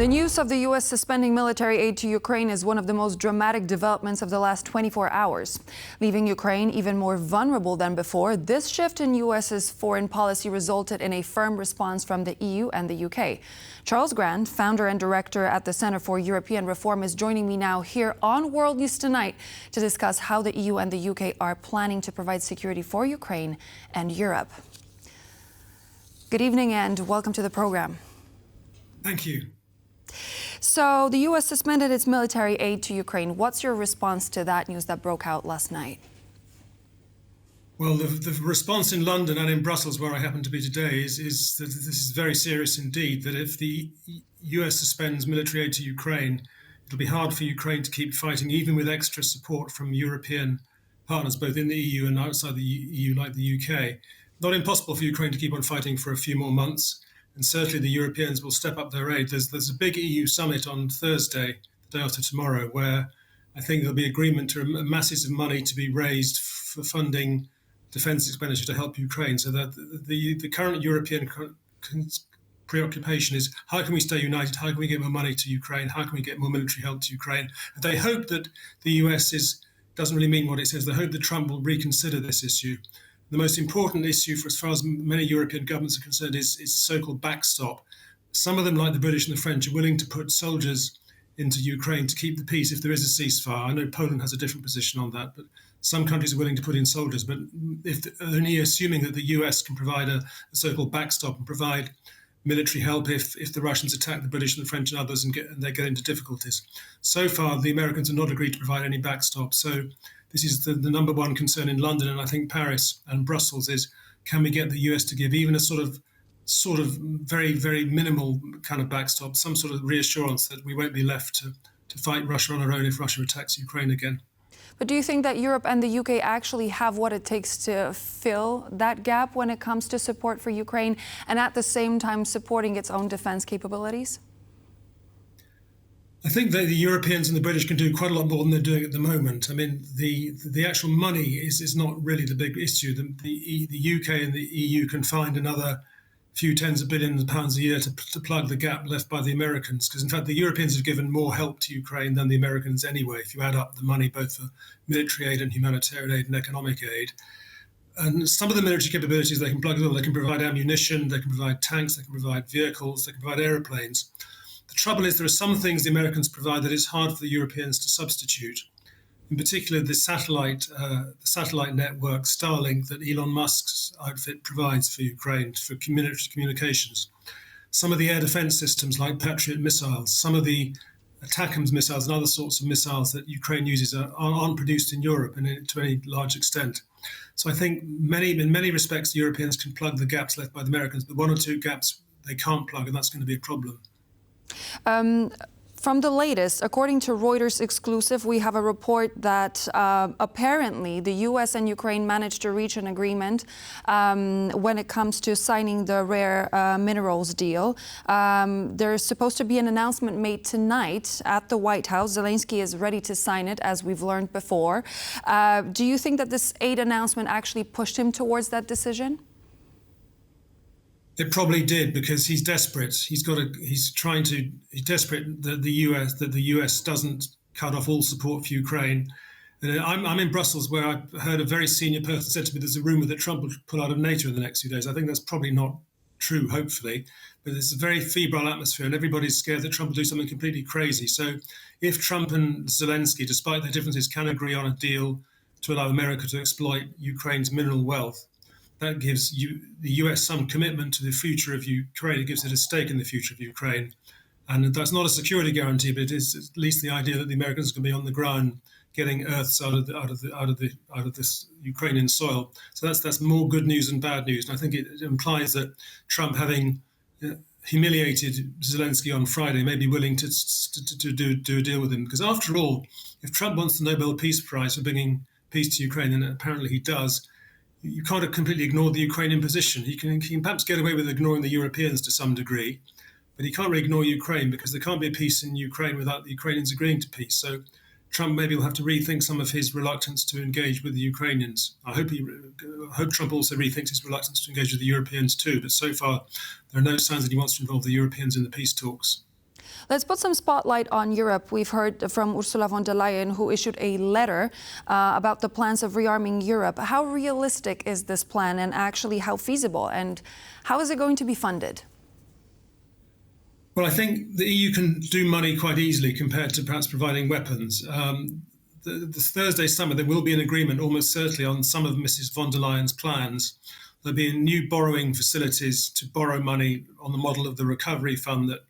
The news of the U.S. suspending military aid to Ukraine is one of the most dramatic developments of the last 24 hours. Leaving Ukraine even more vulnerable than before, this shift in U.S.'s foreign policy resulted in a firm response from the EU and the UK. Charles Grant, founder and director at the Center for European Reform, is joining me now here on World News Tonight to discuss how the EU and the UK are planning to provide security for Ukraine and Europe. Good evening and welcome to the program. Thank you. So the U.S. suspended its military aid to Ukraine. What's your response to that news that broke out last night? Well, the response in London and in Brussels, where I happen to be today, is that this is very serious indeed, that if the US suspends military aid to Ukraine, it'll be hard for Ukraine to keep fighting, even with extra support from European partners, both in the EU and outside the EU, like the UK. Not impossible for Ukraine to keep on fighting for a few more months. And certainly the Europeans will step up their aid. There's a big EU summit on Thursday, the day after tomorrow, where I think there'll be agreement to masses of money to be raised for funding defence expenditure to help Ukraine. So that the current European preoccupation is how can we stay united? How can we get more money to Ukraine? How can we get more military help to Ukraine? And they hope that the US doesn't really mean what it says. They hope that Trump will reconsider this issue. The most important issue, for as far as many European governments are concerned, is so-called backstop. Some of them, like the British and the French, are willing to put soldiers into Ukraine to keep the peace if there is a ceasefire. I know Poland has a different position on that, but some countries are willing to put in soldiers. But only assuming that the US can provide a so-called backstop and provide military help if the Russians attack the British and the French and others and they get into difficulties. So far, the Americans have not agreed to provide any backstop. So this is the number one concern in London, and I think Paris and Brussels is, can we get the US to give even a sort of very, very minimal kind of backstop, some sort of reassurance that we won't be left to fight Russia on our own if Russia attacks Ukraine again. But do you think that Europe and the UK actually have what it takes to fill that gap when it comes to support for Ukraine and at the same time supporting its own defense capabilities? I think that the Europeans and the British can do quite a lot more than they're doing at the moment. I mean, the actual money is not really the big issue. The UK and the EU can find another few tens of billions of pounds a year to plug the gap left by the Americans. Because in fact, the Europeans have given more help to Ukraine than the Americans anyway, if you add up the money both for military aid and humanitarian aid and economic aid. And some of the military capabilities they can plug in. They can provide ammunition, they can provide tanks, they can provide vehicles, they can provide aeroplanes. The trouble is there are some things the Americans provide that it's hard for the Europeans to substitute. In particular, the satellite network, Starlink, that Elon Musk's outfit provides for Ukraine for military communications. Some of the air defense systems like Patriot missiles, some of the ATACMS missiles and other sorts of missiles that Ukraine uses aren't produced in Europe to any large extent. So I think in many respects, the Europeans can plug the gaps left by the Americans, but one or two gaps they can't plug, and that's going to be a problem. From the latest, according to Reuters exclusive, we have a report that apparently the U.S. and Ukraine managed to reach an agreement when it comes to signing the rare minerals deal. There's supposed to be an announcement made tonight at the White House. Zelenskyy is ready to sign it, as we've learned before. Do you think that this aid announcement actually pushed him towards that decision? It probably did, because he's desperate. He's desperate that the US doesn't cut off all support for Ukraine. And I'm in Brussels, where I heard a very senior person said to me, there's a rumor that Trump will pull out of NATO in the next few days. I think that's probably not true, hopefully, but there's a very febrile atmosphere and everybody's scared that Trump will do something completely crazy. So if Trump and Zelenskyy, despite their differences, can agree on a deal to allow America to exploit Ukraine's mineral wealth, that gives the US some commitment to the future of Ukraine. It gives it a stake in the future of Ukraine. And that's not a security guarantee, but it is at least the idea that the Americans can be on the ground getting earths out of this Ukrainian soil. So that's more good news than bad news. And I think it implies that Trump, having humiliated Zelenskyy on Friday, may be willing to do a deal with him. Because after all, if Trump wants the Nobel Peace Prize for bringing peace to Ukraine, and apparently he does, you can't completely ignore the Ukrainian position. He can perhaps get away with ignoring the Europeans to some degree, but he can't really ignore Ukraine, because there can't be a peace in Ukraine without the Ukrainians agreeing to peace. So Trump maybe will have to rethink some of his reluctance to engage with the Ukrainians. I hope Trump also rethinks his reluctance to engage with the Europeans too, but so far there are no signs that he wants to involve the Europeans in the peace talks. Let's put some spotlight on Europe. We've heard from Ursula von der Leyen, who issued a letter about the plans of rearming Europe. How realistic is this plan, and actually how feasible, and how is it going to be funded? Well, I think the EU can do money quite easily compared to perhaps providing weapons. The Thursday summit, there will be an agreement almost certainly on some of Mrs. von der Leyen's plans. There'll be new borrowing facilities to borrow money on the model of the recovery fund that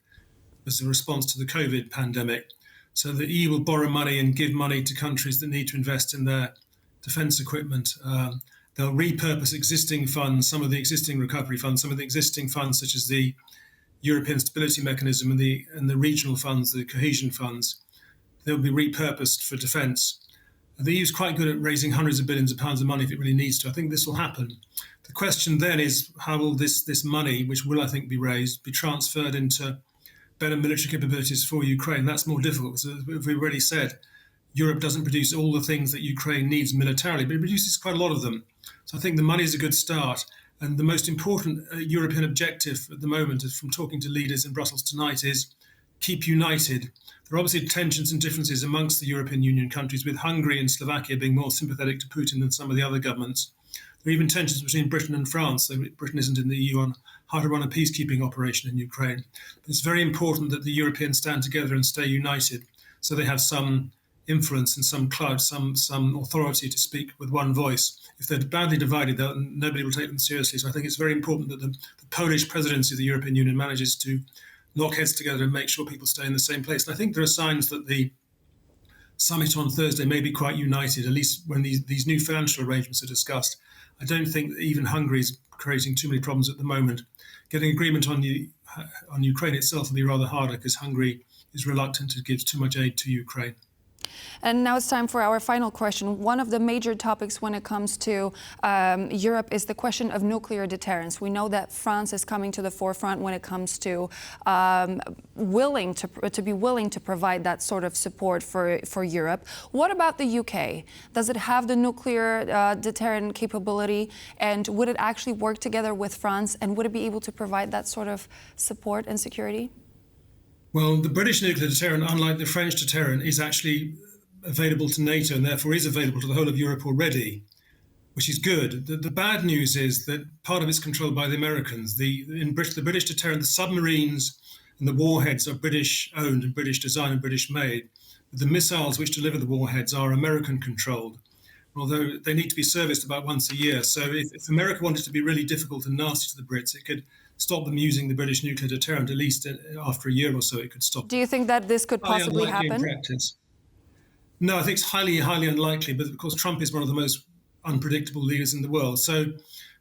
was a response to the COVID pandemic. So the EU will borrow money and give money to countries that need to invest in their defence equipment. They'll repurpose existing funds, some of the existing recovery funds, some of the existing funds such as the European Stability Mechanism and the regional funds, the cohesion funds. They'll be repurposed for defence. The EU is quite good at raising hundreds of billions of pounds of money if it really needs to. I think this will happen. The question then is, how will this money, which will, I think, be raised, be transferred into better military capabilities for Ukraine? That's more difficult. So as we've already said, Europe doesn't produce all the things that Ukraine needs militarily, but it produces quite a lot of them. So I think the money is a good start. And the most important European objective at the moment, from talking to leaders in Brussels tonight, is keep united. There are obviously tensions and differences amongst the European Union countries, with Hungary and Slovakia being more sympathetic to Putin than some of the other governments. There are even tensions between Britain and France, so Britain isn't in the EU, on how to run a peacekeeping operation in Ukraine. But it's very important that the Europeans stand together and stay united, so they have some influence and some clout, some authority to speak with one voice. If they're badly divided, nobody will take them seriously. So I think it's very important that the Polish presidency of the European Union manages to knock heads together and make sure people stay in the same place. And I think there are signs that the summit on Thursday may be quite united, at least when these new financial arrangements are discussed. I don't think that even Hungary is creating too many problems at the moment. Getting agreement on Ukraine itself will be rather harder because Hungary is reluctant to give too much aid to Ukraine. And now it's time for our final question. One of the major topics when it comes to Europe is the question of nuclear deterrence. We know that France is coming to the forefront when it comes to willing to provide that sort of support for Europe. What about the UK? Does it have the nuclear deterrent capability, and would it actually work together with France, and would it be able to provide that sort of support and security? Well, the British nuclear deterrent, unlike the French deterrent, is actually available to NATO and therefore is available to the whole of Europe already, which is good. The bad news is that part of it's controlled by the Americans. The British deterrent, the submarines and the warheads are British owned and British designed and British made. The missiles which deliver the warheads are American controlled, although they need to be serviced about once a year. So if America wanted to be really difficult and nasty to the Brits, it could stop them using the British nuclear deterrent. At least after a year or so, it could stop. Do you think that this could possibly happen? In practice. No, I think it's highly, highly unlikely. But of course, Trump is one of the most unpredictable leaders in the world. So,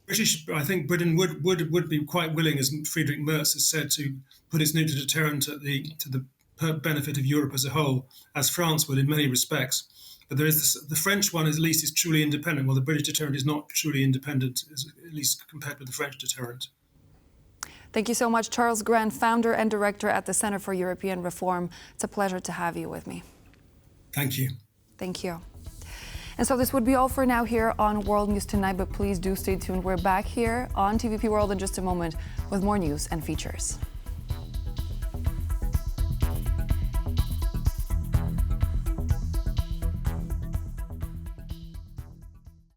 I think Britain would be quite willing, as Friedrich Merz has said, to put its nuclear deterrent to the benefit of Europe as a whole, as France would in many respects. But there is the French one, at least, is truly independent, while the British deterrent is not truly independent, at least compared with the French deterrent. Thank you so much, Charles Grant, founder and director at the Center for European Reform. It's a pleasure to have you with me. Thank you. Thank you. And so this would be all for now here on World News Tonight, but please do stay tuned. We're back here on TVP World in just a moment with more news and features.